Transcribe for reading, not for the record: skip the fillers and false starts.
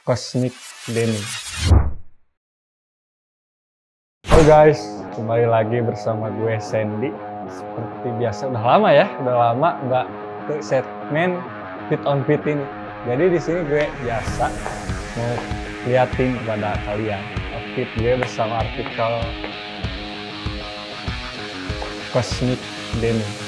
Cosmic Denny. Halo guys, kembali lagi bersama gue Sandy. Seperti biasa, udah lama nggak ke segmen fit on fit ini. Jadi di sini gue biasa mau liatin kepada kalian outfit gue bersama artikel Cosmic Denny.